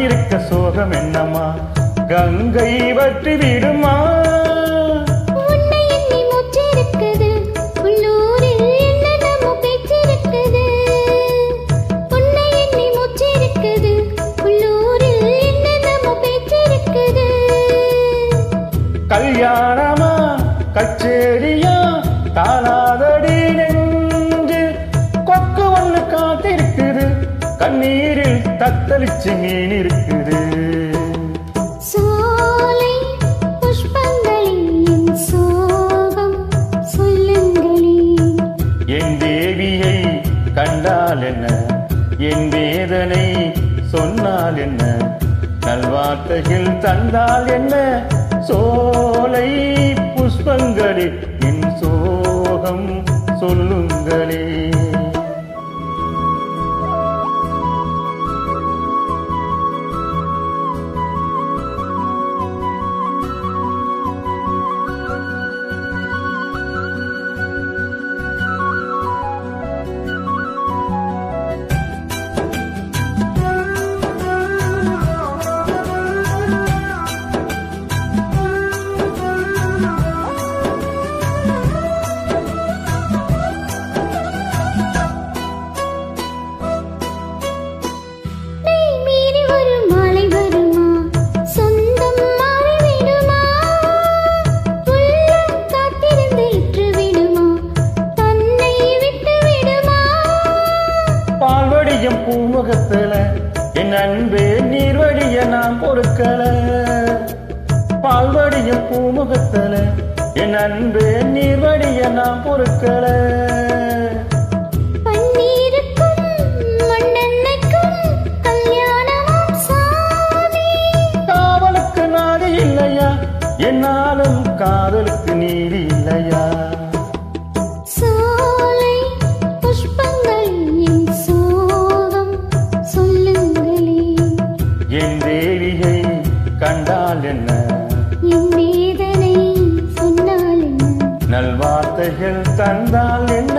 இருக்க சோகம் என்னம்மா கங்கை வற்றி விடுமா உன்னை எண்ணி மூச்சிருக்குது உள்ளூரில் என்னென்னமோ பேச்சிருக்குது உன்னை எண்ணி மூச்சிருக்குது உள்ளூரில் என்னென்னமோ பேச்சிருக்குது கல்யாணமா கச்சேரியா தானாதடி நெஞ்சு கொக்கு ஒண்ணு காத்திருக்குது கண்ணீரில் தத்தளிச்சு மீன் இருக்குது சோலை புஷ்பங்களின் சோகம் சொல்லுங்களே என் தேவியை கண்டால் என்ன என் வேதனை சொன்னால் என்ன நல்வார்த்தைகள் தந்தால் என்ன சோலை புஷ்பங்களே என் சோகம் சொல்லுங்களே மீறி ஒரு மாலை வருமா சொந்தம் மாறிவிடுமா உள்ளம் காத்திருந்து இற்று விடுமா தன்னை விட்டு விடுமா பால்வடியும் பூமுகத்துல என் அன்பே நீர்வடிய நான் பொறுக்கல பால்வடியும் பூமுகத்துல என் அன்பே நீர்வடிய நான் பொறுக்கல பன்னீருக்கும் மண்ணெண்ணைக்கும் கல்யாணமும் சாமி காவலுக்கு நாதி இல்லையா என்னாலும் காதலுக்கு நீதி இல்லையா சோலை புஷ்பங்கள் என் சோகம் சொல்லுங்களே என் தேவியை கண்டால் என்ன என் வேதனை சொன்னால் என்ன நல்வார்த்தைகள் தந்தால் என்ன